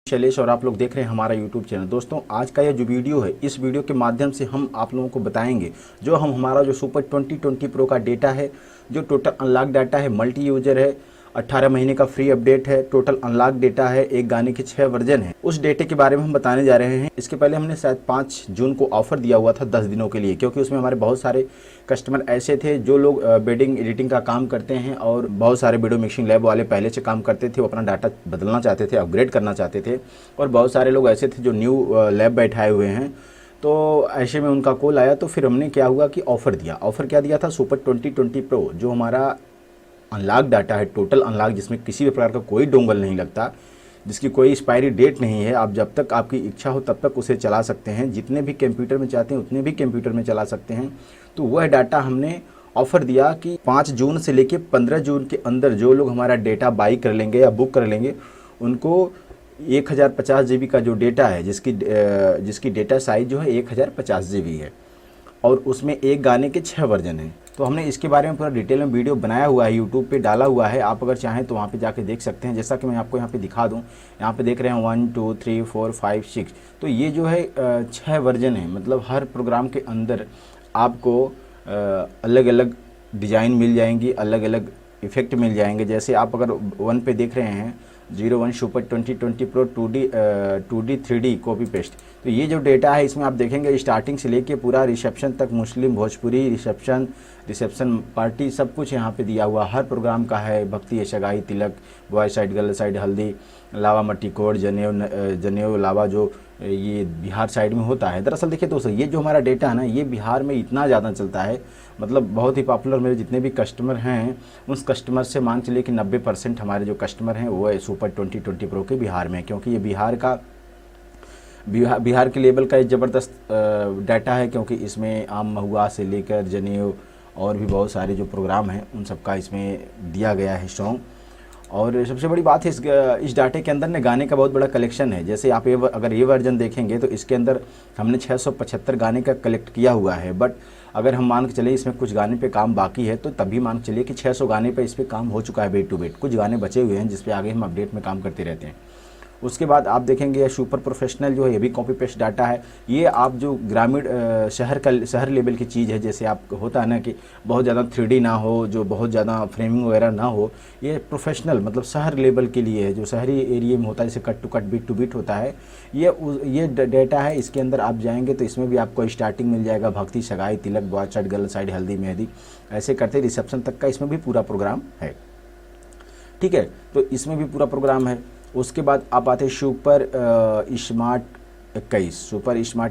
शैलेश और आप लोग देख रहे हैं हमारा यूट्यूब चैनल। दोस्तों, आज का ये जो वीडियो है, इस वीडियो के माध्यम से हम आप लोगों को बताएंगे जो हमारा जो सुपर 2020 प्रो का डेटा है, जो टोटल अनलॉक डाटा है, मल्टी यूजर है, 18 महीने का फ्री अपडेट है, टोटल अनलॉक डेटा है, एक गाने के 6 वर्जन है, उस डेटे के बारे में हम बताने जा रहे हैं। इसके पहले हमने शायद 5 जून को ऑफर दिया हुआ था 10 दिनों के लिए, क्योंकि उसमें हमारे बहुत सारे कस्टमर ऐसे थे जो लोग वेडिंग एडिटिंग का काम करते हैं और बहुत सारे वीडियो मिक्सिंग लैब वाले पहले से काम करते थे, वो अपना डाटा बदलना चाहते थे, अपग्रेड करना चाहते थे, और बहुत सारे लोग ऐसे थे जो न्यू लैब बैठाए हुए हैं। तो ऐसे में उनका कॉल आया, तो फिर हमने क्या हुआ कि ऑफ़र दिया। ऑफ़र क्या दिया था? सुपर 2020 प्रो जो हमारा अनलॉक डाटा है, टोटल अनलॉक, जिसमें किसी भी प्रकार का कोई डोंगल नहीं लगता, जिसकी कोई एक्सपायरी डेट नहीं है, आप जब तक आपकी इच्छा हो तब तक उसे चला सकते हैं, जितने भी कंप्यूटर में चाहते हैं उतने भी कंप्यूटर में चला सकते हैं। तो वह डाटा हमने ऑफ़र दिया कि 5 जून से लेके 15 जून के अंदर जो लोग हमारा डेटा बाई कर लेंगे या बुक कर लेंगे, उनको 1050 GB का जो डेटा है, जिसकी डेटा साइज जो है 1050 GB है, और उसमें एक गाने के 6 वर्जन हैं। तो हमने इसके बारे में पूरा डिटेल में वीडियो बनाया हुआ है, यूट्यूब पे डाला हुआ है, आप अगर चाहें तो वहाँ पे जाके देख सकते हैं। जैसा कि मैं आपको यहाँ पे दिखा दूँ, यहाँ पे देख रहे हैं 1 2 3 4 5 6, तो ये जो है 6 वर्जन है। मतलब हर प्रोग्राम के अंदर आपको अलग अलग डिज़ाइन मिल जाएंगी, अलग अलग इफ़ेक्ट मिल जाएंगे। जैसे आप अगर 1 पे देख रहे हैं 01 super 2020 pro 2D 3D copy paste, तो ये जो डेटा है इसमें आप देखेंगे स्टार्टिंग से लेके पूरा रिसेप्शन तक, मुस्लिम, भोजपुरी, रिसेप्शन पार्टी, सब कुछ यहाँ पे दिया हुआ हर प्रोग्राम का है। भक्ति है, सगाई, तिलक, बॉय साइड, गर्ल साइड, हल्दी, लावा, मट्टी कोड, जनेऊ लावा, जो ये बिहार साइड में होता है। दरअसल देखिए दोस्तों, ये जो हमारा डेटा है ना, ये बिहार में इतना ज़्यादा चलता है, मतलब बहुत ही पॉपुलर। मेरे जितने भी कस्टमर हैं, उस कस्टमर से मान चलिए कि 90% हमारे जो कस्टमर हैं वो सुपर 2020 प्रो के बिहार में, क्योंकि ये बिहार के लेवल का एक ज़बरदस्त डाटा है, क्योंकि इसमें आम महुआ से लेकर जनेऊ और भी बहुत सारे जो प्रोग्राम हैं उन सब का इसमें दिया गया है सॉन्ग। और सबसे बड़ी बात है इस डाटे के अंदर ने गाने का बहुत बड़ा कलेक्शन है। जैसे आप अगर ये वर्जन देखेंगे तो इसके अंदर हमने 675 गाने का कलेक्ट किया हुआ है। बट अगर हम मान के चले इसमें कुछ गाने पे काम बाकी है, तो तभी मान के चलिए कि 600 गाने पे इस पर काम हो चुका है बेट टू बेट। कुछ गाने बचे हुए हैं जिस पे आगे हम अपडेट में काम करते रहते हैं। उसके बाद आप देखेंगे ये सुपर प्रोफेशनल जो है, ये भी कॉपी पेस्ट डाटा है। ये आप जो ग्रामीण शहर लेवल की चीज़ है, जैसे आप होता है ना कि बहुत ज़्यादा 3D ना हो, जो बहुत ज़्यादा फ्रेमिंग वगैरह ना हो, ये प्रोफेशनल मतलब शहर लेवल के लिए है, जो शहरी एरिया में होता है, जैसे cut to cut, beat to beat होता है। ये डेटा है। इसके अंदर आप जाएंगे तो इसमें भी आपको स्टार्टिंग मिल जाएगा, भक्ति, सगाई, तिलक, बॉय साइड, गर्ल साइड, हल्दी, मेहंदी, ऐसे करते रिसेप्शन तक का इसमें भी पूरा प्रोग्राम है। ठीक है, तो इसमें भी पूरा प्रोग्राम है। उसके बाद आप आते हैं सुपर स्मार्ट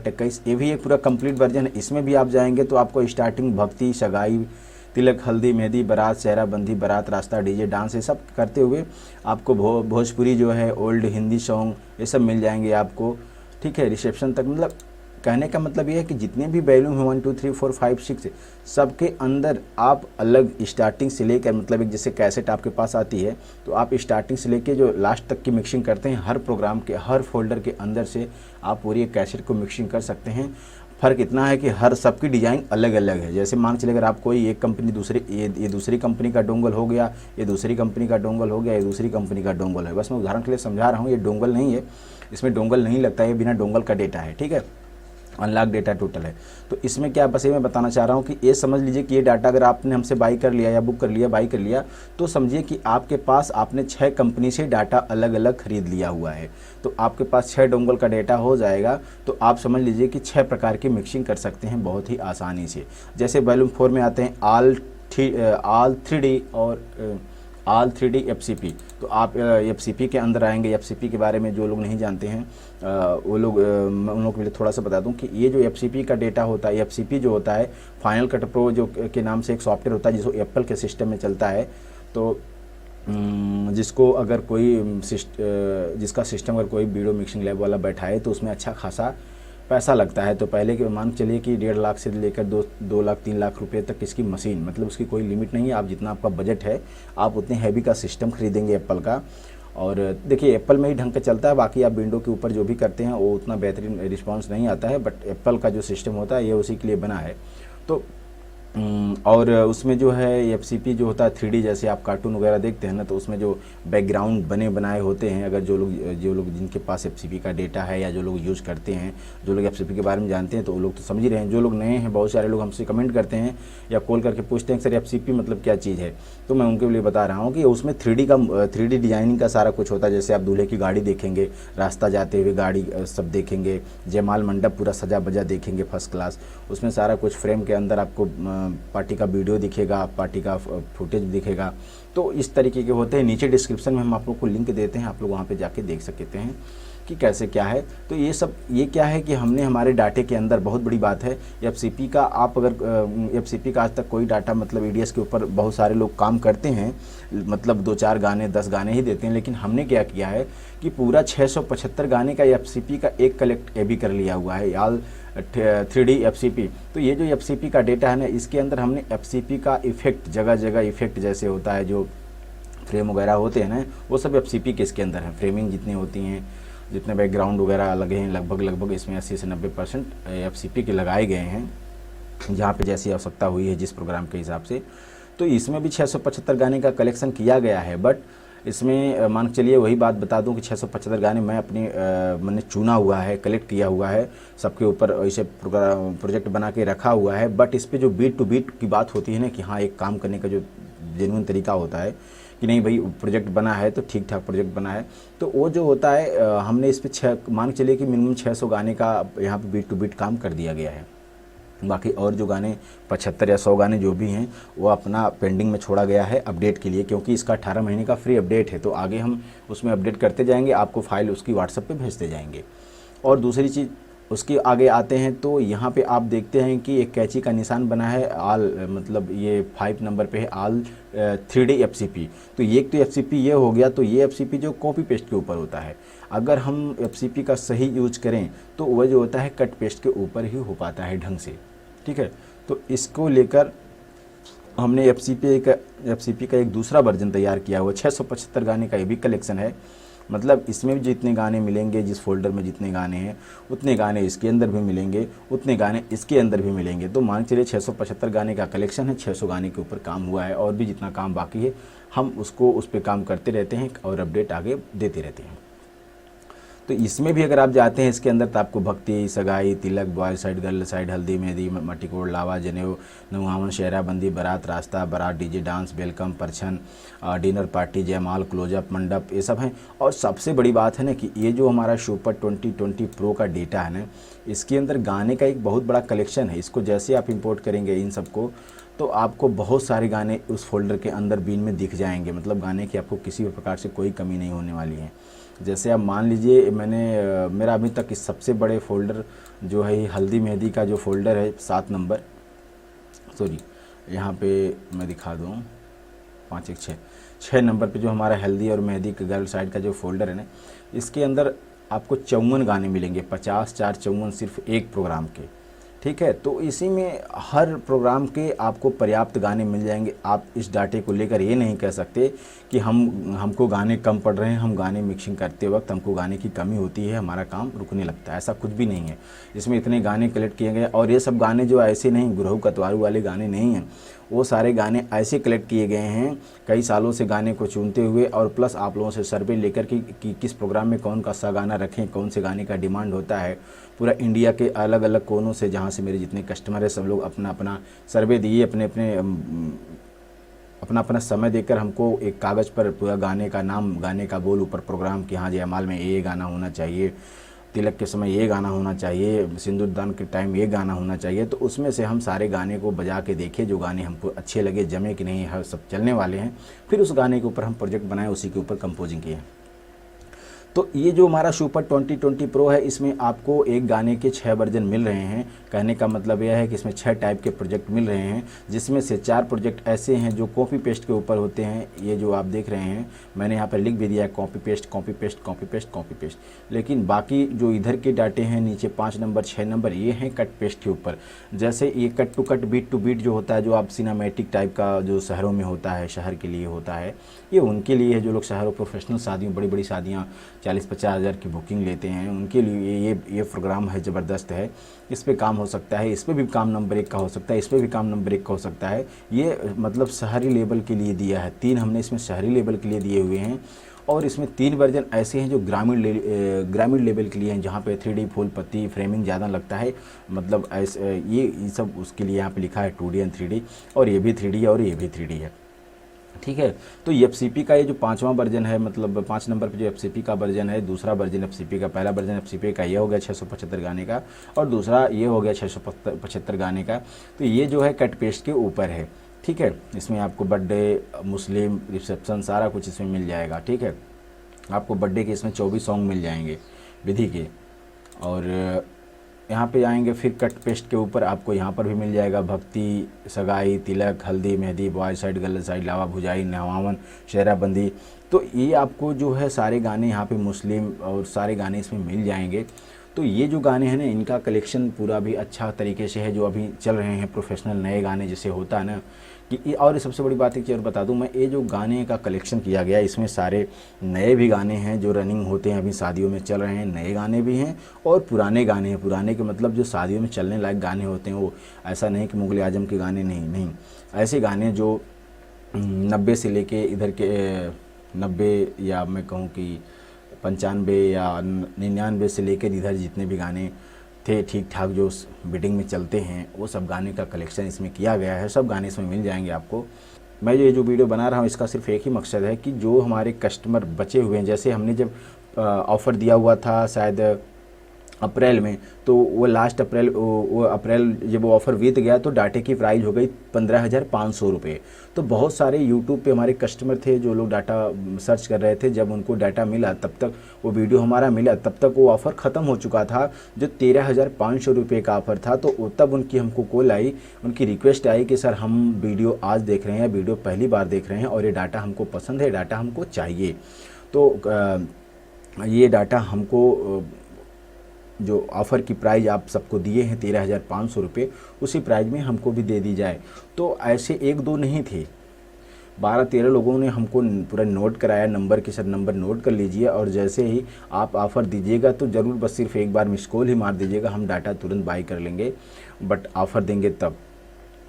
21, ये भी एक पूरा कंप्लीट वर्जन है। इसमें भी आप जाएंगे तो आपको स्टार्टिंग भक्ति, सगाई, तिलक, हल्दी, मेहंदी, बारात, सेहरा बंदी, बारात, रास्ता, डीजे, डांस, ये सब करते हुए आपको भोजपुरी जो है, ओल्ड हिंदी सॉन्ग, ये सब मिल जाएंगे आपको। ठीक है, रिसेप्शन तक। मतलब कहने का मतलब ये है कि जितने भी वैल्यूम है 1 2 3 4 5 6, सबके अंदर आप अलग स्टार्टिंग से लेकर, मतलब एक जैसे कैसेट आपके पास आती है, तो आप स्टार्टिंग से लेकर जो लास्ट तक की मिक्सिंग करते हैं, हर प्रोग्राम के हर फोल्डर के अंदर से आप पूरी एक कैसेट को मिक्सिंग कर सकते हैं। फ़र्क इतना है कि हर सबकी डिज़ाइन अलग अलग है। जैसे मान चलिए अगर आप कोई एक कंपनी ये दूसरी कंपनी का डोंगल हो गया, ये दूसरी कंपनी का डोंगल हो गया, ये दूसरी कंपनी का डोंगल है। बस मैं उदाहरण के लिए समझा रहा हूँ, ये डोंगल नहीं है, इसमें डोंगल नहीं लगता है, ये बिना डोंगल का डेटा है। ठीक है, अनलॉक डेटा टोटल है। तो इसमें क्या बस ये मैं बताना चाह रहा हूँ कि ये समझ लीजिए कि ये डाटा अगर आपने हमसे बाई कर लिया या बुक कर लिया, बाई कर लिया, तो समझिए कि आपके पास आपने 6 कंपनी से डाटा अलग अलग खरीद लिया हुआ है। तो आपके पास 6 डोंगल का डेटा हो जाएगा, तो आप समझ लीजिए कि 6 प्रकार की मिक्सिंग कर सकते हैं बहुत ही आसानी से। जैसे वॉल्यूम 4 में आते हैं ऑल 3D और ऑल 3D FCP। तो आप FCP के अंदर आएंगे। FCP के बारे में जो लोग नहीं जानते हैं वो लोग, मैं उन लोगों के लिए थोड़ा सा बता दूं कि ये जो FCP का डेटा होता है, FCP जो होता है फाइनल कट प्रो जो के नाम से एक सॉफ्टवेयर होता है, जिसको एप्पल के सिस्टम में चलता है। तो जिसको अगर जिसका सिस्टम अगर कोई वीडियो मिक्सिंग लैब वाला बैठाए तो उसमें अच्छा खासा पैसा लगता है। तो पहले के मान चलिए कि 1.5 लाख से लेकर 2 लाख 3 लाख रुपए तक इसकी मशीन, मतलब उसकी कोई लिमिट नहीं है। आप जितना आपका बजट है, आप उतने हैवी का सिस्टम खरीदेंगे एप्पल का। और देखिए एप्पल में ही ढंग का चलता है, बाकी आप विंडो के ऊपर जो भी करते हैं वो उतना बेहतरीन रिस्पांस नहीं आता है। बट एप्पल का जो सिस्टम होता है ये उसी के लिए बना है। तो और उसमें जो है एफसीपी जो होता है 3D, जैसे आप कार्टून वगैरह देखते हैं ना, तो उसमें जो बैकग्राउंड बने बनाए होते हैं, अगर जो लोग जिनके पास एफसीपी का डेटा है या जो लोग यूज़ करते हैं, जो लोग एफसीपी के बारे में जानते हैं, तो वो लोग तो समझ ही रहे हैं। जो लोग नए हैं, बहुत सारे लोग हमसे कमेंट करते हैं या कॉल करके पूछते हैं सर एफसीपी मतलब क्या चीज़ है, तो मैं उनके लिए बता रहा हूँ कि उसमें 3D डिजाइनिंग का सारा कुछ होता है। जैसे आप दूल्हे की गाड़ी देखेंगे, रास्ता जाते हुए गाड़ी सब देखेंगे, जयमाल मंडप पूरा सजा बजा देखेंगे फर्स्ट क्लास, उसमें सारा कुछ फ्रेम के अंदर आपको पार्टी का वीडियो दिखेगा, पार्टी का फुटेज दिखेगा। तो इस तरीके के होते हैं। नीचे डिस्क्रिप्शन में हम आप लोग को लिंक देते हैं, आप लोग वहाँ पे जाके देख सकते हैं कि कैसे क्या है। तो ये क्या है कि हमने हमारे डाटे के अंदर, बहुत बड़ी बात है एफसीपी का, आप अगर एफसीपी का आज तक कोई डाटा मतलब ईडीएस के ऊपर बहुत सारे लोग काम करते हैं, मतलब 2-4 गाने 10 गाने ही देते हैं, लेकिन हमने क्या किया है कि पूरा 675 गाने का एफसीपी का एक कलेक्ट भी कर लिया हुआ है, याल 3D एफसीपी। तो ये जो एफसीपी का डेटा है ना, इसके अंदर हमने एफसीपी का इफेक्ट, जगह जगह इफेक्ट जैसे होता है, जो फ्रेम वगैरह होते हैं ना, वो सब एफसीपी के इसके अंदर है। फ्रेमिंग जितनी होती हैं, जितने बैकग्राउंड वगैरह लगे हैं, लगभग इसमें 80 से 90% एफसीपी के लगाए गए हैं, जहाँ पे जैसी आवश्यकता हुई है जिस प्रोग्राम के हिसाब से। तो इसमें भी 675 गाने का कलेक्शन किया गया है, बट इसमें मान चलिए वही बात बता दूं कि 675 गाने मैं मैंने चुना हुआ है, कलेक्ट किया हुआ है, सबके ऊपर ऐसे प्रोजेक्ट बना के रखा हुआ है। बट इस पर जो बीट टू बीट की बात होती है ना, कि हाँ एक काम करने का जो जेन्युइन तरीका होता है कि नहीं भाई प्रोजेक्ट बना है तो ठीक ठाक प्रोजेक्ट बना है, तो वो जो होता है हमने इस पर मान चलिए कि मिनिमम 600 गाने का यहाँ पे बीट टू बीट काम कर दिया गया है। बाकी और जो गाने 75 या 100 गाने जो भी हैं, वो अपना पेंडिंग में छोड़ा गया है अपडेट के लिए, क्योंकि इसका 18 महीने का फ्री अपडेट है। तो आगे हम उसमें अपडेट करते जाएंगे, आपको फाइल उसकी व्हाट्सएप पे भेजते जाएंगे। और दूसरी चीज़ उसके आगे आते हैं, तो यहाँ पे आप देखते हैं कि एक कैची का निशान बना है, आल मतलब ये 5 नंबर पे है, आल 3D एफसीपी। तो ये तो एफसीपी ये हो गया। तो ये एफसीपी जो कॉपी पेस्ट के ऊपर होता है, अगर हम एफसीपी का सही यूज करें तो वह जो होता है कट पेस्ट के ऊपर ही हो पाता है ढंग से, ठीक है। तो इसको लेकर हमने एफसीपी का एक दूसरा वर्जन तैयार किया हुआ, 675 गाने का ये भी कलेक्शन है। मतलब इसमें भी जितने गाने मिलेंगे, जिस फोल्डर में जितने गाने हैं उतने गाने इसके अंदर भी मिलेंगे, उतने गाने इसके अंदर भी मिलेंगे। तो मान चलिए 675 गाने का कलेक्शन है, 600 गाने के ऊपर काम हुआ है, और भी जितना काम बाकी है हम उसको उस पर काम करते रहते हैं और अपडेट आगे देते रहते हैं। तो इसमें भी अगर आप जाते हैं इसके अंदर, तो आपको भक्ति, सगाई, तिलक, बॉय साइड, गर्ल साइड, हल्दी, मेहंदी, मटिकोड़, लावा, जनेऊ, नुहावन, शहराबंदी, बारात, रास्ता, बारात, डीजे, डांस, वेलकम, परछन, डिनर पार्टी, जयमाल, क्लोजअप, मंडप, ये सब हैं। और सबसे बड़ी बात है ना कि ये जो हमारा सुपर 2020 प्रो का डेटा है ना, इसके अंदर गाने का एक बहुत बड़ा कलेक्शन है। इसको जैसे आप इंपोर्ट करेंगे इन सबको, तो आपको बहुत सारे गाने उस फोल्डर के अंदर बीन में दिख जाएंगे। मतलब गाने की आपको किसी भी प्रकार से कोई कमी नहीं होने वाली है। जैसे आप मान लीजिए मेरा अभी तक इस सबसे बड़े फ़ोल्डर जो है हल्दी मेहंदी का जो फ़ोल्डर है 7 नंबर, सॉरी यहाँ पे मैं दिखा दूँ 5 1 6 नंबर पे जो हमारा हल्दी और मेहंदी के गर्ल साइड का जो फ़ोल्डर है ना, इसके अंदर आपको 54 गाने मिलेंगे, 50 4 54 सिर्फ एक प्रोग्राम के, ठीक है। तो इसी में हर प्रोग्राम के आपको पर्याप्त गाने मिल जाएंगे। आप इस डाटे को लेकर ये नहीं कह सकते कि हमको गाने कम पड़ रहे हैं, हम गाने मिक्सिंग करते वक्त हमको गाने की कमी होती है, हमारा काम रुकने लगता है। ऐसा कुछ भी नहीं है। इसमें इतने गाने कलेक्ट किए गए, और ये सब गाने जो ऐसे नहीं गुरहु कतवारू वाले गाने नहीं हैं, वो सारे गाने ऐसे कलेक्ट किए गए हैं कई सालों से गाने को चुनते हुए, और प्लस आप लोगों से सर्वे लेकर कि किस प्रोग्राम में कौन सा गाना रखें, कौन से गाने का डिमांड होता है। पूरा इंडिया के अलग अलग कोनों से, जहाँ से मेरे जितने कस्टमर हैं, सब लोग अपना अपना सर्वे दिए, अपना अपना समय देकर हमको एक कागज़ पर पूरा गाने का नाम, गाने का बोल, ऊपर प्रोग्राम कि हाँ जयमाल में ये गाना होना चाहिए, तिलक के समय ये गाना होना चाहिए, सिंदूरदान के टाइम ये गाना होना चाहिए। तो उसमें से हम सारे गाने को बजा के देखे, जो गाने हमको अच्छे लगे, जमे कि नहीं, हर सब चलने वाले हैं, फिर उस गाने के ऊपर हम प्रोजेक्ट बनाए, उसी के ऊपर कंपोजिंग किए। तो ये जो हमारा सुपर 2020 प्रो है, इसमें आपको एक गाने के 6 वर्जन मिल रहे हैं। कहने का मतलब यह है कि इसमें 6 टाइप के प्रोजेक्ट मिल रहे हैं, जिसमें से 4 प्रोजेक्ट ऐसे हैं जो कॉपी पेस्ट के ऊपर होते हैं। ये जो आप देख रहे हैं, मैंने यहाँ पर लिख भी दिया है copy paste copy paste copy paste copy paste. लेकिन बाकी जो इधर के डाटे हैं नीचे 5 नंबर 6 नंबर, ये हैं कट पेस्ट के ऊपर। जैसे ये cut to cut, beat to beat जो होता है, जो आप सिनेमैटिक टाइप का जो शहरों में होता है, शहर के लिए होता है, ये उनके लिए है जो लोग शहरों प्रोफेशनल शादियों, बड़ी बड़ी शादियाँ 40-50 हज़ार की बुकिंग लेते हैं, उनके लिए ये प्रोग्राम है, ज़बरदस्त है। इस पे काम हो सकता है, इस पे भी काम नंबर 1 का हो सकता है, इस पे भी काम नंबर 1 का हो सकता है। ये मतलब शहरी लेवल के लिए दिया है, 3 हमने इसमें शहरी लेवल के लिए दिए हुए हैं, और इसमें 3 वर्जन ऐसे हैं जो ग्रामीण लेवल के लिए हैं, जहाँ पे 3D फूल पत्ती फ्रेमिंग ज़्यादा लगता है। मतलब ऐसे ये सब उसके लिए यहाँ पे लिखा है 2D एंड 3D, और ये भी 3D है और ये भी 3D है, ठीक है। तो एफसीपी का ये जो 5वां वर्जन है, मतलब 5 नंबर पे जो एफसीपी का वर्जन है, दूसरा वर्जन एफसीपी का, पहला वर्जन एफसीपी का ये हो गया 675 गाने का, और दूसरा ये हो गया 675 गाने का। तो ये जो है कट पेस्ट के ऊपर है, ठीक है। इसमें आपको बर्थडे, मुस्लिम, रिसेप्शन सारा कुछ इसमें मिल जाएगा, ठीक है। आपको बर्थडे के इसमें 24 सॉन्ग मिल जाएंगे विधि के, और यहाँ पे आएंगे फिर कट पेस्ट के ऊपर आपको यहाँ पर भी मिल जाएगा भक्ति, सगाई, तिलक, हल्दी, मेहंदी, बॉय साइड, गर्ल साइड, लावा भुजाई, नवावन, शेराबंदी। तो ये आपको जो है सारे गाने यहाँ पे मुस्लिम और सारे गाने इसमें मिल जाएंगे। तो ये जो गाने हैं ना, इनका कलेक्शन पूरा भी अच्छा तरीके से है, जो अभी चल रहे हैं प्रोफेशनल नए गाने जैसे होता है ना कि। और सबसे बड़ी बात है कि और बता दूं मैं, ये जो गाने का कलेक्शन किया गया इसमें सारे नए भी गाने हैं जो रनिंग होते हैं, अभी शादियों में चल रहे हैं, नए गाने भी हैं और पुराने गाने हैं। पुराने के मतलब जो शादियों में चलने लायक गाने होते हैं, वो ऐसा नहीं कि मुगल आजम के गाने, नहीं, ऐसे गाने जो 90 से लेके इधर के 90 या मैं कहूँ कि 95 या 99 से लेकर इधर जितने भी गाने थे ठीक ठाक जो बीटिंग में चलते हैं, वो सब गाने का कलेक्शन इसमें किया गया है। सब गाने इसमें मिल जाएंगे आपको। मैं ये जो वीडियो बना रहा हूँ इसका सिर्फ एक ही मकसद है कि जो हमारे कस्टमर बचे हुए हैं, जैसे हमने जब ऑफ़र दिया हुआ था शायद अप्रैल में, तो वो लास्ट अप्रैल, वो अप्रैल जब वो ऑफ़र बीत गया तो डाटे की प्राइस हो गई 15,500 रुपये। तो बहुत सारे यूट्यूब पे हमारे कस्टमर थे जो लोग डाटा सर्च कर रहे थे, जब उनको डाटा मिला तब तक, वो वीडियो हमारा मिला तब तक वो ऑफ़र ख़त्म हो चुका था, जो 13,500 रुपये का ऑफ़र था। तो तब उनकी हमको कॉल आई, उनकी रिक्वेस्ट आई कि सर हम वीडियो आज देख रहे हैं, वीडियो पहली बार देख रहे हैं और ये डाटा हमको पसंद है, डाटा हमको चाहिए। तो ये डाटा हमको जो ऑफ़र की प्राइस आप सबको दिए हैं 13,500 रुपये, उसी प्राइस में हमको भी दे दी जाए। तो ऐसे 1-2 नहीं थे, 12-13 लोगों ने हमको पूरा नोट कराया नंबर कि सर नंबर नोट कर लीजिए, और जैसे ही आप ऑफ़र दीजिएगा तो ज़रूर बस सिर्फ एक बार मिस कॉल ही मार दीजिएगा, हम डाटा तुरंत बाई कर लेंगे, बट ऑफ़र देंगे तब।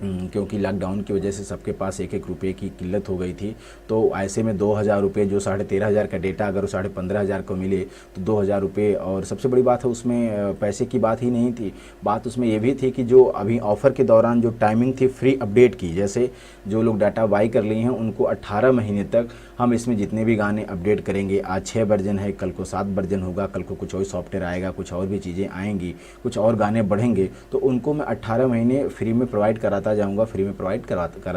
क्योंकि लॉकडाउन की वजह से सबके पास 1-1 रुपये की किल्लत हो गई थी। तो ऐसे में 2,000 रुपये, जो 13,500 का डेटा अगर वो 15,500 को मिले तो 2,000 रुपये। और सबसे बड़ी बात है उसमें पैसे की बात ही नहीं थी, बात उसमें ये भी थी कि जो अभी ऑफ़र के दौरान जो टाइमिंग थी फ्री अपडेट की, जैसे जो लोग डाटा बाई कर लिए हैं उनको 18 महीने तक हम इसमें जितने भी गाने अपडेट करेंगे, आज 6 वर्जन है, कल को 7 वर्जन होगा, कल को कुछ और सॉफ्टवेयर आएगा, कुछ और भी चीज़ें आएंगी, कुछ और गाने बढ़ेंगे, तो उनको मैं 18 महीने फ्री में प्रोवाइड कराता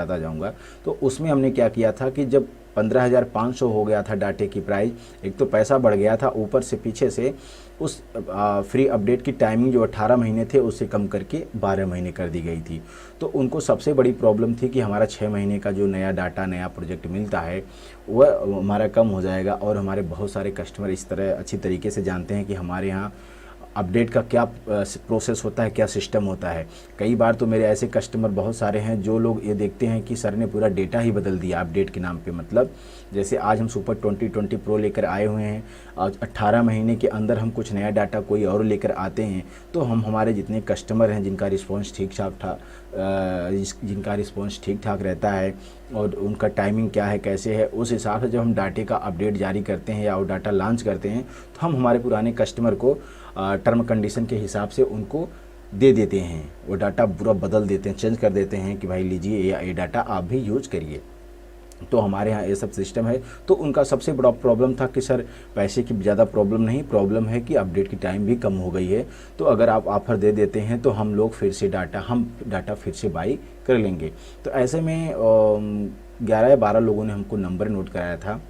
जाऊंगा। तो उसमें हमने क्या किया था कि जब 15,500 हो गया था डाटे की प्राइस, एक तो पैसा बढ़ गया था, ऊपर से पीछे से उस फ्री अपडेट की टाइमिंग जो 18 महीने थे उससे कम करके 12 महीने कर दी गई थी। तो उनको सबसे बड़ी प्रॉब्लम थी कि हमारा 6 महीने का जो नया डाटा, नया प्रोजेक्ट मिलता है वह हमारा कम हो जाएगा। और हमारे बहुत सारे कस्टमर इस तरह अच्छी तरीके से जानते हैं कि हमारे यहाँ अपडेट का क्या प्रोसेस होता है, क्या सिस्टम होता है। कई बार तो मेरे ऐसे कस्टमर बहुत सारे हैं जो लोग ये देखते हैं कि सर ने पूरा डेटा ही बदल दिया अपडेट के नाम पे। मतलब जैसे आज हम सुपर 2020 प्रो लेकर आए हुए हैं, आज 18 महीने के अंदर हम कुछ नया डाटा कोई और लेकर आते हैं, तो हम हमारे जितने कस्टमर हैं जिनका रिस्पॉन्स ठीक ठाक रहता है और उनका टाइमिंग क्या है, कैसे है, उस हिसाब से जब हम डाटे का अपडेट जारी करते हैं या वो डाटा लॉन्च करते हैं तो हम हमारे पुराने कस्टमर को टर्म कंडीशन के हिसाब से उनको दे देते हैं, वो डाटा पूरा बदल देते हैं, चेंज कर देते हैं कि भाई लीजिए ये डाटा आप भी यूज करिए। तो हमारे यहाँ ये सब सिस्टम है। तो उनका सबसे बड़ा प्रॉब्लम था कि सर पैसे की ज़्यादा प्रॉब्लम नहीं, प्रॉब्लम है कि अपडेट की टाइम भी कम हो गई है, तो अगर आप ऑफ़र दे देते हैं तो हम लोग फिर से डाटा फिर से बाई कर लेंगे। तो ऐसे में 11 या 12 लोगों ने हमको नंबर नोट कराया था।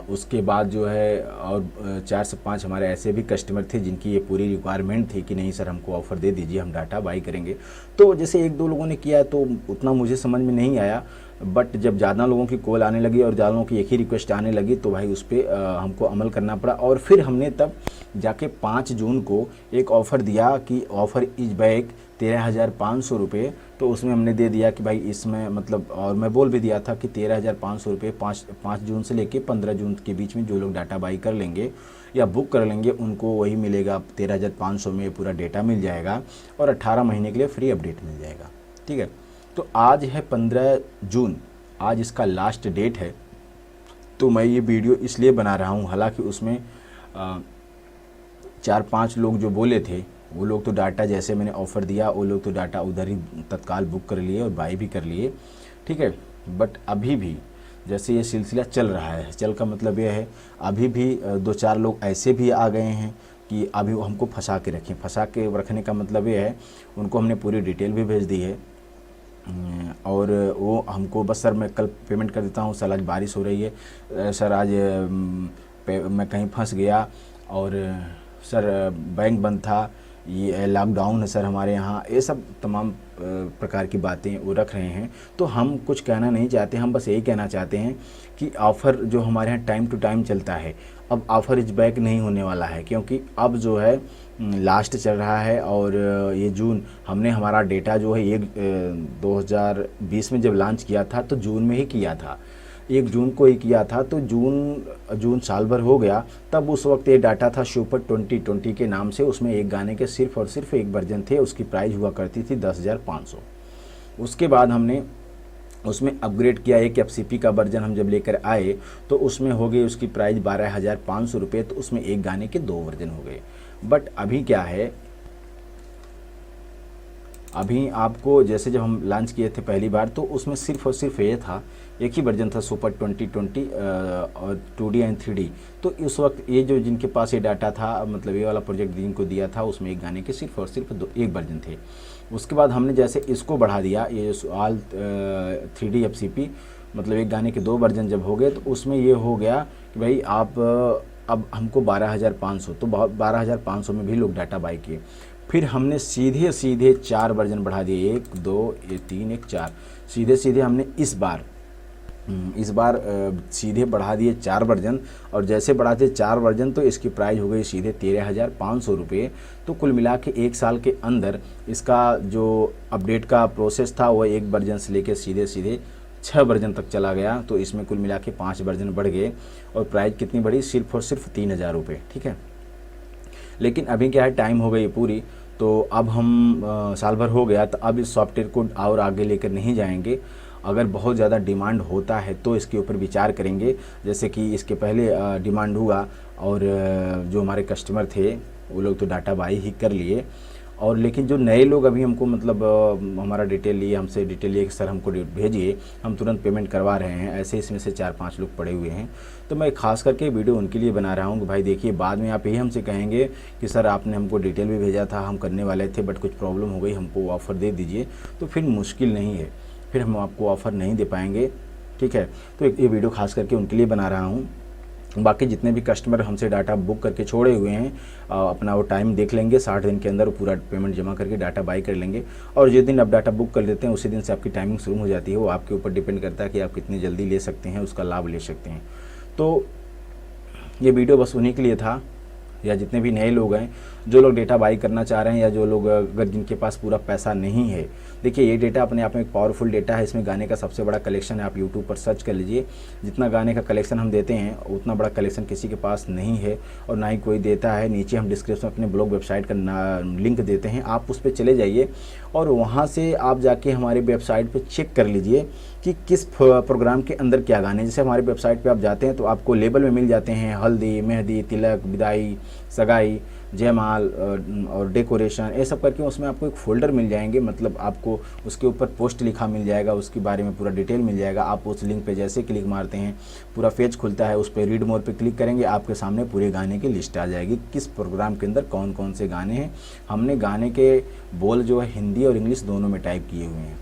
उसके बाद जो है और 4 से 5 हमारे ऐसे भी कस्टमर थे जिनकी ये पूरी रिक्वायरमेंट थी कि नहीं सर हमको ऑफ़र दे दीजिए, हम डाटा बाई करेंगे। तो जैसे 1-2 लोगों ने किया तो उतना मुझे समझ में नहीं आया, बट जब ज़्यादा लोगों की कॉल आने लगी और ज़्यादा लोगों की एक ही रिक्वेस्ट आने लगी तो भाई उस पर हमको अमल करना पड़ा। और फिर हमने तब जाके 5 जून को एक ऑफ़र दिया कि ऑफ़र इज बैक 13,500 रुपये। तो उसमें हमने दे दिया कि भाई इसमें मतलब, और मैं बोल भी दिया था कि 13,500 रुपये 5 जून से लेके 15 जून के बीच में जो लोग डाटा बाई कर लेंगे या बुक कर लेंगे उनको वही मिलेगा। 13,500 में पूरा डेटा मिल जाएगा और 18 महीने के लिए फ्री अपडेट मिल जाएगा। ठीक है, तो आज है 15 जून, आज इसका लास्ट डेट है। तो मैं ये वीडियो इसलिए बना रहा हूँ, हालांकि उसमें 4-5 लोग जो बोले थे वो लोग तो डाटा, जैसे मैंने ऑफ़र दिया वो लोग तो डाटा उधर ही तत्काल बुक कर लिए और बाई भी कर लिए। ठीक है, बट अभी भी जैसे ये सिलसिला चल रहा है, चल का मतलब ये है अभी भी 2-4 लोग ऐसे भी आ गए हैं कि अभी वो हमको फंसा के रखें। फंसा के रखने का मतलब ये है उनको हमने पूरी डिटेल भी भेज दी है और वो हमको बस सर मैं कल पेमेंट कर देता हूँ, सर आज बारिश हो रही है, सर आज मैं कहीं फंस गया और सर बैंक बंद था, ये लॉकडाउन है सर हमारे यहाँ, ये सब तमाम प्रकार की बातें वो रख रहे हैं। तो हम कुछ कहना नहीं चाहते, हम बस यही कहना चाहते हैं कि ऑफ़र जो हमारे यहाँ टाइम टू टाइम चलता है, अब ऑफ़र इज बैक नहीं होने वाला है, क्योंकि अब जो है लास्ट चल रहा है और ये जून हमने हमारा डेटा जो है ये 2020 में जब लॉन्च किया था तो जून में ही किया था, 1 जून को ही किया था। तो जून साल भर हो गया। तब उस वक्त ये डाटा था सुपर 2020 के नाम से, उसमें एक गाने के सिर्फ और सिर्फ एक वर्जन थे, उसकी प्राइस हुआ करती थी 10,500। उसके बाद हमने उसमें अपग्रेड किया, एक FCP का वर्जन हम जब लेकर आए तो उसमें हो गई उसकी प्राइस 12,500 रुपये, तो उसमें एक गाने के 2 वर्जन हो गए। बट अभी क्या है, अभी आपको जैसे जब हम लॉन्च किए थे पहली बार तो उसमें सिर्फ और सिर्फ ये था, एक ही वर्जन था सुपर 2020 और 2D एंड 3D। तो उस वक्त ये जो जिनके पास ये डाटा था, मतलब ये वाला प्रोजेक्ट जिनको दिया था, उसमें एक गाने के सिर्फ और सिर्फ एक वर्जन थे। उसके बाद हमने जैसे इसको बढ़ा दिया, ये ऑल 3D FCP, मतलब एक गाने के 2 वर्जन जब हो गए तो उसमें ये हो गया कि भाई आप अब हमको 12,500, तो 12,500 में भी लोग डाटा बाई किए। फिर हमने सीधे सीधे 4 वर्जन बढ़ा दिए, 1 2 3 1 4, सीधे सीधे हमने इस बार सीधे बढ़ा दिए 4 वर्जन। और जैसे बढ़ाते 4 वर्जन तो इसकी प्राइस हो गई सीधे 13,500 रुपये। तो कुल मिला के 1 साल के अंदर इसका जो अपडेट का प्रोसेस था वो 1 वर्जन से लेकर सीधे सीधे 6 वर्जन तक चला गया। तो इसमें कुल मिला के 5 वर्जन बढ़ गए और प्राइस कितनी बढ़ी, सिर्फ और सिर्फ 3,000 रुपये। ठीक है, लेकिन अभी क्या है, टाइम हो गई पूरी, तो अब हम साल भर हो गया, तो अब इस सॉफ्टवेयर को और आगे लेकर नहीं जाएंगे। अगर बहुत ज़्यादा डिमांड होता है तो इसके ऊपर विचार करेंगे, जैसे कि इसके पहले डिमांड हुआ और जो हमारे कस्टमर थे वो लोग तो डाटा बाई ही कर लिए। और लेकिन जो नए लोग अभी हमको मतलब हमारा डिटेल लिए, हमसे डिटेल लिए कि सर हमको भेजिए, हम तुरंत पेमेंट करवा रहे हैं, ऐसे इसमें से 4-5 लोग पड़े हुए हैं। तो मैं खास करके वीडियो उनके लिए बना रहा हूँ कि भाई देखिए, बाद में आप यही हमसे कहेंगे कि सर आपने हमको डिटेल भी भेजा था, हम करने वाले थे बट कुछ प्रॉब्लम हो गई, हमको ऑफ़र दे दीजिए, तो फिर मुश्किल नहीं है, फिर हम आपको ऑफ़र नहीं दे पाएंगे। ठीक है, तो ये वीडियो खास करके उनके लिए बना रहा हूँ। बाकी जितने भी कस्टमर हमसे डाटा बुक करके छोड़े हुए हैं, अपना वो टाइम देख लेंगे, 60 दिन के अंदर पूरा पेमेंट जमा करके डाटा बाई कर लेंगे। और जिस दिन आप डाटा बुक कर लेते हैं उसी दिन से आपकी टाइमिंग शुरू हो जाती है। वो आपके ऊपर डिपेंड करता है कि आप कितनी जल्दी ले सकते हैं, उसका लाभ ले सकते हैं। तो ये वीडियो बस उन्हीं के लिए था, या जितने भी नए लोग हैं, जो लोग डेटा बाई करना चाह रहे हैं, या जो लोग अगर जिनके पास पूरा पैसा नहीं है। देखिए, ये डेटा अपने आप में एक पावरफुल डेटा है, इसमें गाने का सबसे बड़ा कलेक्शन है। आप यूट्यूब पर सर्च कर लीजिए, जितना गाने का कलेक्शन हम देते हैं उतना बड़ा कलेक्शन किसी के पास नहीं है और ना ही कोई देता है। नीचे हम डिस्क्रिप्शन में अपने ब्लॉग वेबसाइट का लिंक देते हैं, आप उस पर चले जाइए और वहाँ से आप जाके हमारे वेबसाइट पर चेक कर लीजिए कि किस प्रोग्राम के अंदर क्या गाने। जैसे हमारे वेबसाइट पे आप जाते हैं तो आपको लेबल में मिल जाते हैं हल्दी, मेहंदी, तिलक, विदाई, सगाई, जयमाल और डेकोरेशन, ये सब करके उसमें आपको एक फ़ोल्डर मिल जाएंगे। मतलब आपको उसके ऊपर पोस्ट लिखा मिल जाएगा, उसके बारे में पूरा डिटेल मिल जाएगा। आप उस लिंक पे जैसे क्लिक मारते हैं पूरा पेज खुलता है, उस पर रीड मोर पे क्लिक करेंगे, आपके सामने पूरे गाने की लिस्ट आ जाएगी, किस प्रोग्राम के अंदर कौन कौन से गाने हैं। हमने गाने के बोल जो है हिंदी और इंग्लिश दोनों में टाइप किए हुए हैं।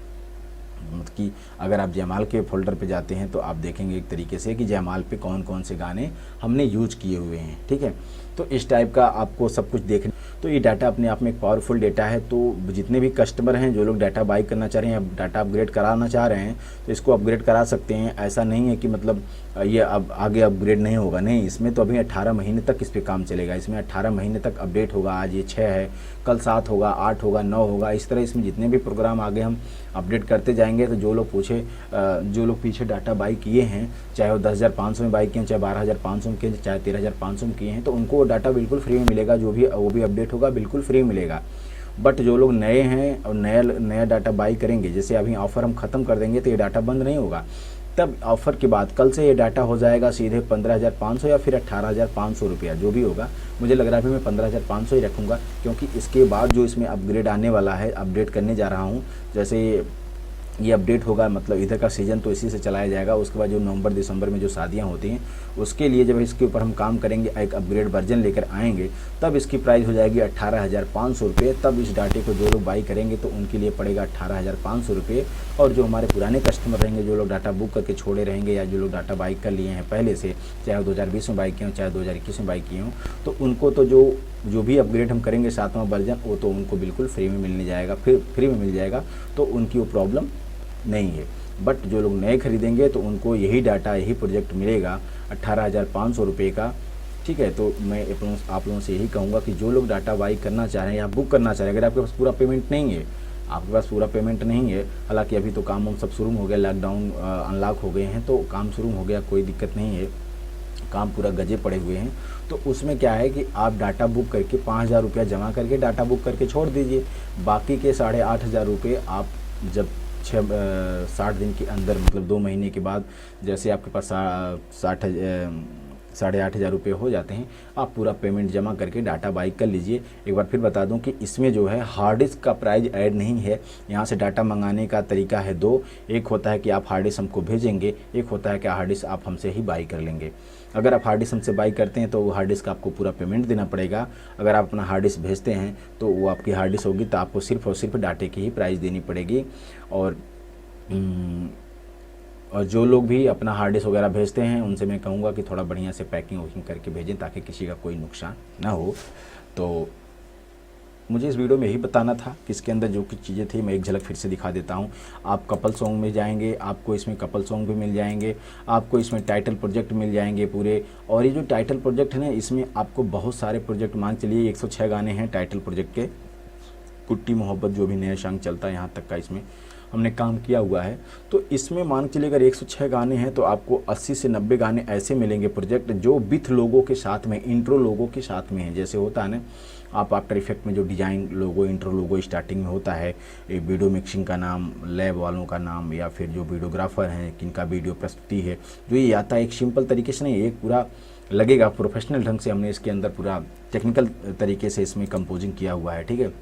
मतलब कि अगर आप जयमाल के फोल्डर पे जाते हैं तो आप देखेंगे एक तरीके से कि जयमाल पे कौन कौन से गाने हमने यूज किए हुए हैं, ठीक है। तो इस टाइप का आपको सब कुछ देखना। तो ये डाटा अपने आप में एक पावरफुल डाटा है। तो जितने भी कस्टमर हैं जो लोग डाटा बाई करना चाह रहे हैं या डाटा अपग्रेड कराना चाह रहे हैं तो इसको अपग्रेड करा सकते हैं। ऐसा नहीं है कि मतलब ये अब आगे अपग्रेड नहीं होगा, नहीं, इसमें तो अभी 18 महीने तक इस पर काम चलेगा। इसमें 18 महीने तक अपडेट होगा। आज ये 6 है, कल 7 होगा, 8 होगा, 9 होगा, इस तरह इसमें जितने भी प्रोग्राम आगे हम अपडेट करते जाएंगे। तो जो लोग पीछे डाटा बाई किए हैं, चाहे वो 10,500 में बाई किए हैं, चाहे 12,500 में किए हैं, चाहे 13,500 में किए हैं, तो उनको डाटा बिल्कुल फ्री में मिलेगा। वो भी अपडेट होगा, बिल्कुल फ्री मिलेगा। बट जो लोग नए हैं और नया डाटा बाई करेंगे, जैसे अभी ऑफ़र हम ख़त्म कर देंगे तो ये डाटा बंद नहीं होगा। तब ऑफ़र के बाद कल से ये डाटा हो जाएगा सीधे 15,500 या फिर 18,500 रुपया, जो भी होगा। मुझे लग रहा है कि मैं 15,500 ही रखूँगा, क्योंकि इसके बाद जो इसमें अपग्रेड आने वाला है, अपडेट करने जा रहा हूँ। जैसे ये अपडेट होगा, मतलब इधर का सीज़न तो इसी से चलाया जाएगा। उसके बाद जो नवंबर दिसंबर में जो शादियां होती हैं उसके लिए जब इसके ऊपर हम काम करेंगे, एक अपग्रेड वर्जन लेकर आएंगे, तब इसकी प्राइस हो जाएगी 18,500 रुपये। तब इस डाटे को जो लोग बाई करेंगे तो उनके लिए पड़ेगा 18,500 रुपये। और जो हमारे पुराने कस्टमर रहेंगे, जो लोग डाटा बुक करके छोड़े रहेंगे या जो लोग डाटा बाई कर लिए हैं पहले से, चाहे 2020 में बाई किए हों, चाहे 2021 में बाई किए हों, तो उनको तो जो भी अपग्रेड हम करेंगे 7वां वर्जन, वो तो उनको बिल्कुल फ्री में मिलने जाएगा, फिर फ्री में मिल जाएगा। तो उनकी वो प्रॉब्लम नहीं है। बट जो लोग नए खरीदेंगे तो उनको यही डाटा, यही प्रोजेक्ट मिलेगा 18,500 रुपये का, ठीक है। तो मैं आप लोगों से यही कहूँगा कि जो लोग डाटा बाई करना चाह रहे हैं या बुक करना चाह रहे हैं, अगर आपके पास पूरा पेमेंट नहीं है, हालांकि अभी तो काम सब शुरू हो गया, लॉकडाउन अनलॉक हो गए हैं तो काम शुरू हो गया, कोई दिक्कत नहीं है, काम पूरा गजे पड़े हुए हैं। तो उसमें क्या है कि आप डाटा बुक करके 5,000 रुपया जमा करके डाटा बुक करके छोड़ दीजिए। बाकी के 8,500 रुपये आप जब 60 दिन के अंदर, मतलब 2 महीने के बाद, जैसे आपके पास 8,500 रुपये हो जाते हैं, आप पूरा पेमेंट जमा करके डाटा बाई कर लीजिए। एक बार फिर बता दूं कि इसमें जो है हार्ड डिस्क का प्राइस ऐड नहीं है। यहाँ से डाटा मंगाने का तरीका है 2, एक होता है कि आप हार्ड डिस्क हमको भेजेंगे, एक होता है कि हार्ड डिस्क आप हमसे ही बाई कर लेंगे। अगर आप हार्ड डिस्क हमसे बाई करते हैं तो वो हार्ड डिस्क आपको पूरा पेमेंट देना पड़ेगा। अगर आप अपना हार्ड डिस्क भेजते हैं तो वो आपकी हार्ड डिस्क होगी, तो आपको सिर्फ और सिर्फ डाटे की ही प्राइस देनी पड़ेगी। और जो लोग भी अपना हार्ड डिस्क वगैरह भेजते हैं उनसे मैं कहूँगा कि थोड़ा बढ़िया से पैकिंग वैकिंग करके भेजें, ताकि किसी का कोई नुकसान ना हो। तो मुझे इस वीडियो में यही बताना था कि इसके अंदर जो कुछ चीज़ें थी मैं एक झलक फिर से दिखा देता हूँ। आप कपल सॉन्ग में जाएंगे, आपको इसमें कपल सॉन्ग भी मिल जाएंगे, आपको इसमें टाइटल प्रोजेक्ट मिल जाएंगे पूरे। और ये जो टाइटल प्रोजेक्ट है ना, इसमें आपको बहुत सारे प्रोजेक्ट, मान चलिए 106 गाने हैं टाइटल प्रोजेक्ट के। कुट्टी मोहब्बत जो भी नया सॉन्ग चलता है यहाँ तक का इसमें हमने काम किया हुआ है। तो इसमें मान चलिए अगर 106 गाने हैं तो आपको 80 से 90 गाने ऐसे मिलेंगे प्रोजेक्ट जो विथ लोगों के साथ में, इंट्रो लोगों के साथ में है। जैसे होता है ना, आप आफ्टर इफेक्ट में जो डिजाइन लोगो, इंट्रो लोगो स्टार्टिंग में होता है, वीडियो मिक्सिंग का नाम, लैब वालों का नाम, या फिर जो वीडियोग्राफर हैं किनका वीडियो प्रस्तुति है, जो ये आता है एक सिंपल तरीके से नहीं, एक पूरा लगेगा प्रोफेशनल ढंग से हमने इसके अंदर पूरा टेक्निकल तरीके से इसमें कंपोजिंग किया हुआ है, ठीक है।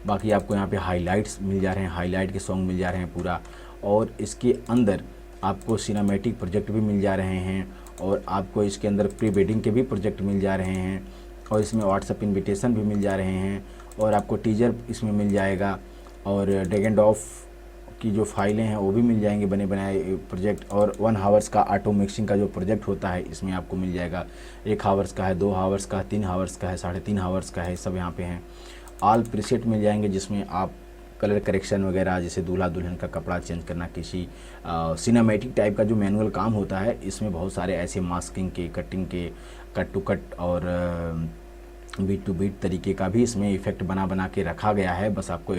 बाकी आपको यहाँ पे हाइलाइट्स मिल जा रहे हैं, हाइलाइट के सॉन्ग मिल जा रहे हैं पूरा। और इसके अंदर आपको सिनेमैटिक प्रोजेक्ट भी मिल जा रहे हैं, और आपको इसके अंदर प्री वेडिंग के भी प्रोजेक्ट मिल जा रहे हैं, और इसमें व्हाट्सएप इन्विटेशन भी मिल जा रहे हैं, और आपको टीजर इसमें मिल जाएगा, और ड्रैग एंड ड्रॉप की जो फाइलें हैं वो भी मिल जाएंगे, बने बनाए प्रोजेक्ट। और 1 हावर्स का ऑटो मिक्सिंग का जो प्रोजेक्ट होता है इसमें आपको मिल जाएगा। 1 हावर्स का है, 2 हावर्स का है, 3 हावर्स का है, 3.5 हावर्स का है, सब यहाँ पे हैं। ऑल प्रीसेट मिल जाएंगे जिसमें आप कलर करेक्शन वगैरह, जैसे दूल्हा दुल्हन का कपड़ा चेंज करना, किसी सिनेमैटिक टाइप का जो मैनुअल काम होता है, इसमें बहुत सारे ऐसे मास्किंग के, कटिंग के, कट टू कट और बीट टू बीट तरीके का भी इसमें इफेक्ट बना के रखा गया है। बस आपको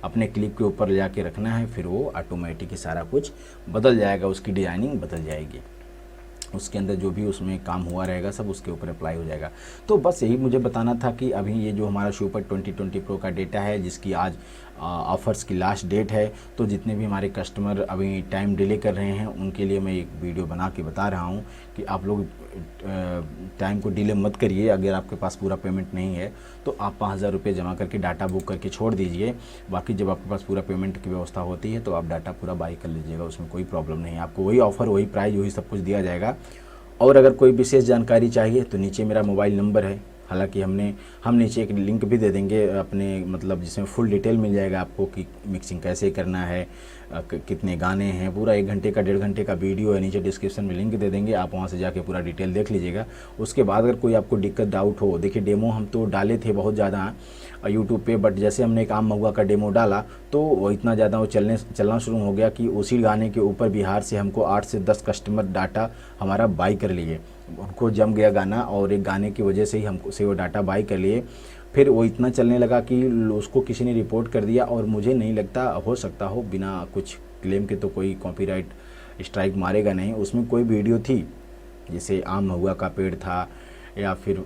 अपने क्लिप के ऊपर ले जाके रखना है, फिर वो ऑटोमेटिक ही सारा कुछ बदल जाएगा, उसकी डिजाइनिंग बदल जाएगी, उसके अंदर जो भी उसमें काम हुआ रहेगा सब उसके ऊपर अप्लाई हो जाएगा। तो बस यही मुझे बताना था कि अभी ये जो हमारा सुपर 2020 प्रो का डेटा है, जिसकी आज ऑफ़र्स की लास्ट डेट है, तो जितने भी हमारे कस्टमर अभी टाइम डिले कर रहे हैं उनके लिए मैं एक वीडियो बना के बता रहा हूँ कि आप लोग टाइम को डिले मत करिए। अगर आपके पास पूरा पेमेंट नहीं है तो आप 5,000 रुपये जमा करके डाटा बुक करके छोड़ दीजिए। बाकी जब आपके पास पूरा पेमेंट की व्यवस्था होती है तो आप डाटा पूरा बाई कर लीजिएगा, उसमें कोई प्रॉब्लम नहीं है। आपको वही ऑफ़र, वही प्राइस, वही सब कुछ दिया जाएगा। और अगर कोई विशेष जानकारी चाहिए तो नीचे मेरा मोबाइल नंबर है, हालांकि हम नीचे एक लिंक भी दे देंगे अपने मतलब जिसमें फुल डिटेल मिल जाएगा आपको कि मिक्सिंग कैसे करना है, कितने गाने हैं, पूरा 1 घंटे का 1.5 घंटे का वीडियो है, नीचे डिस्क्रिप्शन में लिंक दे देंगे, आप वहां से जाके पूरा डिटेल देख लीजिएगा। उसके बाद अगर कोई आपको दिक्कत डाउट हो, देखिए डेमो हम तो डाले थे बहुत ज़्यादा यूट्यूब पे, बट जैसे हमने एक आम महुआ का डेमो डाला तो वो इतना ज़्यादा वो चलना शुरू हो गया कि उसी गाने के ऊपर बिहार से हमको 8 से 10 कस्टमर डाटा हमारा बाई कर लिए। उनको जम गया गाना और एक गाने की वजह से ही हमको से वो डाटा बाई कर लिए। फिर वो इतना चलने लगा कि उसको किसी ने रिपोर्ट कर दिया, और मुझे नहीं लगता, हो सकता हो बिना कुछ क्लेम के तो कोई कॉपीराइट स्ट्राइक मारेगा नहीं। उसमें कोई वीडियो थी जैसे आम महुआ का पेड़ था, या फिर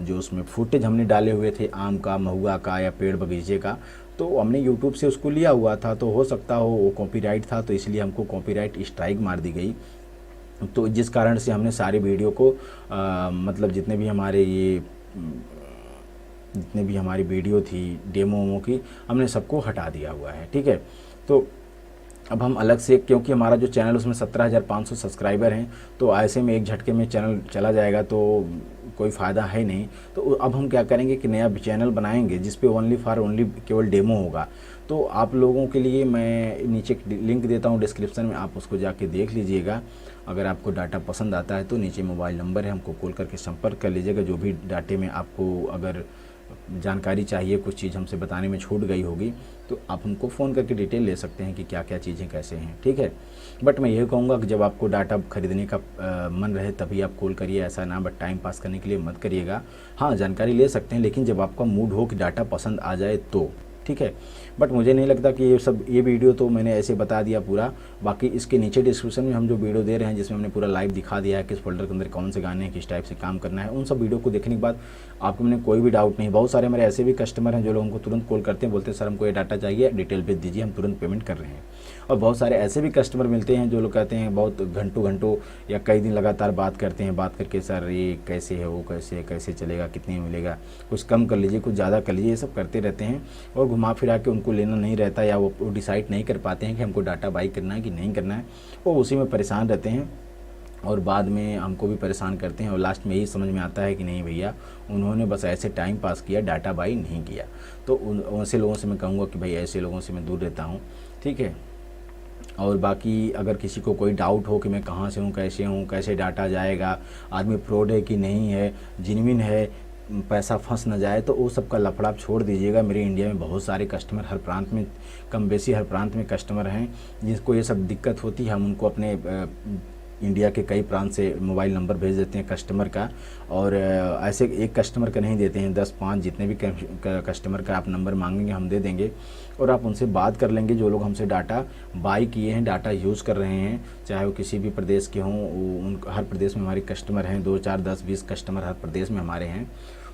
जो उसमें फुटेज हमने डाले हुए थे आम का, महुआ का या पेड़ बगीचे का, तो हमने यूट्यूब से उसको लिया हुआ था, तो हो सकता हो वो कॉपीराइट था, तो इसलिए हमको कॉपीराइट स्ट्राइक मार दी गई। तो जिस कारण से हमने सारे वीडियो को मतलब जितने भी हमारी वीडियो थी डेमो की, हमने सबको हटा दिया हुआ है। ठीक है, तो अब हम अलग से, क्योंकि हमारा जो चैनल उसमें 17,500 सब्सक्राइबर हैं, तो ऐसे में एक झटके में चैनल चला जाएगा तो कोई फ़ायदा है नहीं। तो अब हम क्या करेंगे कि नया चैनल बनाएंगे जिस पे ओनली केवल डेमो होगा। तो आप लोगों के लिए मैं नीचे लिंक देता हूँ डिस्क्रिप्शन में, आप उसको जाके देख लीजिएगा। अगर आपको डाटा पसंद आता है तो नीचे मोबाइल नंबर है, हमको कॉल करके संपर्क कर लीजिएगा। जो भी डाटे में आपको अगर जानकारी चाहिए, कुछ चीज़ हमसे बताने में छूट गई होगी, तो आप हमको फ़ोन करके डिटेल ले सकते हैं कि क्या क्या चीज़ें कैसे हैं। ठीक है, बट मैं यही कहूँगा कि जब आपको डाटा खरीदने का मन रहे तभी आप कॉल करिए, ऐसा ना बट टाइम पास करने के लिए मत करिएगा। हाँ, जानकारी ले सकते हैं, लेकिन जब आपका मूड हो कि डाटा पसंद आ जाए तो। ठीक है, बट मुझे नहीं लगता कि ये वीडियो तो मैंने ऐसे बता दिया पूरा। बाकी इसके नीचे डिस्क्रिप्शन में हम जो वीडियो दे रहे हैं जिसमें हमने पूरा लाइव दिखा दिया है किस फोल्डर के अंदर कौन से गाने हैं, किस टाइप से काम करना है, उन सब वीडियो को देखने के बाद आपको मैंने कोई भी डाउट नहीं। बहुत सारे हमारे ऐसे भी कस्टमर हैं जो लोग हमको तुरंत कॉल करते हैं, बोलते हैं सर हमको ये डाटा चाहिए, डिटेल भेज दीजिए, हम तुरंत पेमेंट कर रहे हैं। और बहुत सारे ऐसे भी कस्टमर मिलते हैं जो लोग कहते हैं बहुत घंटों या कई दिन लगातार बात करते हैं, बात करके सर ये कैसे है, वो कैसे चलेगा, कितने मिलेगा, कुछ कम कर लीजिए, कुछ ज़्यादा कर लीजिए, ये सब करते रहते हैं। और घुमा फिरा के उनको लेना नहीं रहता, या वो डिसाइड नहीं कर पाते हैं कि हमको डाटा बाई करना है कि नहीं करना है। वो उसी में परेशान रहते हैं और बाद में हमको भी परेशान करते हैं, और लास्ट में यही समझ में आता है कि नहीं भैया उन्होंने बस ऐसे टाइम पास किया, डाटा बाई नहीं किया। तो ऐसे लोगों से मैं कहूँगा कि भाई ऐसे लोगों से मैं दूर रहता हूँ। ठीक है, और बाकी अगर किसी को कोई डाउट हो कि मैं कहाँ से हूँ, कैसे डाटा जाएगा, आदमी फ्रॉड है कि नहीं है, जेन्युइन है, पैसा फंस न जाए, तो वो सब का लफड़ा छोड़ दीजिएगा। मेरे इंडिया में बहुत सारे कस्टमर, हर प्रांत में कम बेसी हर प्रांत में कस्टमर हैं जिसको ये सब दिक्कत होती है। हम उनको अपने इंडिया के कई प्रांत से मोबाइल नंबर भेज देते हैं कस्टमर का, और ऐसे एक कस्टमर का नहीं देते हैं, 10-5 जितने भी कस्टमर का आप नंबर मांगेंगे हम दे देंगे, और आप उनसे बात कर लेंगे। जो लोग हमसे डाटा बाई किए हैं, डाटा यूज़ कर रहे हैं, चाहे वो किसी भी प्रदेश के हों, हर प्रदेश में हमारे कस्टमर हैं, 2, 4, 10, 20 कस्टमर हर प्रदेश में हमारे हैं।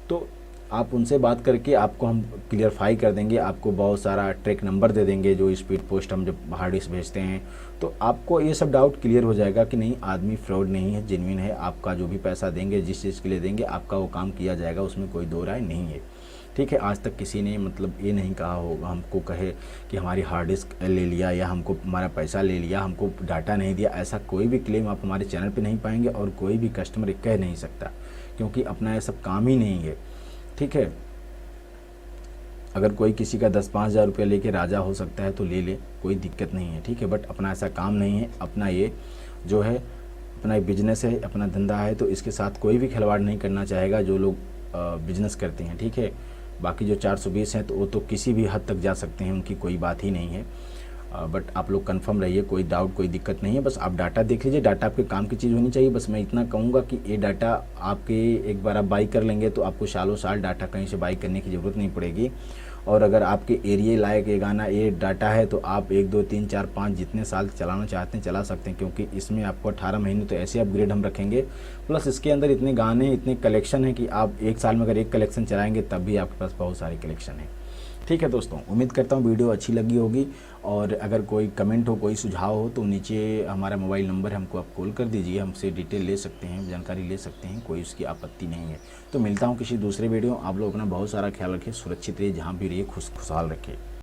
तो आप उनसे बात करके आपको हम क्लियरफाई कर देंगे, आपको बहुत सारा ट्रैक नंबर दे देंगे जो स्पीड पोस्ट हम जब हार्ड डिस्क भेजते हैं, तो आपको ये सब डाउट क्लियर हो जाएगा कि नहीं आदमी फ्रॉड नहीं है, जेन्युइन है। आपका जो भी पैसा देंगे, जिस चीज़ के लिए देंगे, आपका वो काम किया जाएगा, उसमें कोई दो राय नहीं है। ठीक है, आज तक किसी ने मतलब ये नहीं कहा होगा, हमको कहे कि हमारी हार्ड डिस्क ले लिया या हमको हमारा पैसा ले लिया, हमको डाटा नहीं दिया, ऐसा कोई भी क्लेम आप हमारे चैनल पे नहीं पाएंगे, और कोई भी कस्टमर कह नहीं सकता, क्योंकि अपना ये सब काम ही नहीं है। ठीक है, अगर कोई किसी का 10-5 हज़ार रुपया लेके राजा हो सकता है तो ले ले, कोई दिक्कत नहीं है। ठीक है, बट अपना ऐसा काम नहीं है, अपना ये जो है अपना बिजनेस है, अपना धंधा है, तो इसके साथ कोई भी खिलवाड़ नहीं करना चाहेगा जो लोग बिजनेस करते हैं। ठीक है, बाकी जो 420 हैं तो वो तो किसी भी हद तक जा सकते हैं, उनकी कोई बात ही नहीं है। बट आप लोग कंफर्म रहिए, कोई डाउट कोई दिक्कत नहीं है, बस आप डाटा देख लीजिए, डाटा आपके काम की चीज़ होनी चाहिए। बस मैं इतना कहूँगा कि ये डाटा आपके एक बार आप बाई कर लेंगे तो आपको सालों साल डाटा कहीं से बाई करने की ज़रूरत नहीं पड़ेगी। और अगर आपके एरिया लायक ये गाना ये डाटा है तो आप 1, 2, 3, 4, 5 जितने साल चलाना चाहते हैं चला सकते हैं, क्योंकि इसमें आपको 18 महीने तो ऐसे अपग्रेड हम रखेंगे। प्लस इसके अंदर इतने गाने, इतने कलेक्शन है कि आप एक साल में अगर एक कलेक्शन चलाएंगे तब भी आपके पास बहुत सारे कलेक्शन है। ठीक है दोस्तों, उम्मीद करता हूँ वीडियो अच्छी लगी होगी, और अगर कोई कमेंट हो, कोई सुझाव हो तो नीचे हमारा मोबाइल नंबर है, हमको आप कॉल कर दीजिए, हमसे डिटेल ले सकते हैं, जानकारी ले सकते हैं, कोई उसकी आपत्ति नहीं है। तो मिलता हूँ किसी दूसरे वीडियो। आप लोग अपना बहुत सारा ख्याल रखिए, सुरक्षित रहिए, जहाँ भी रहिए खुशहाल रखिए।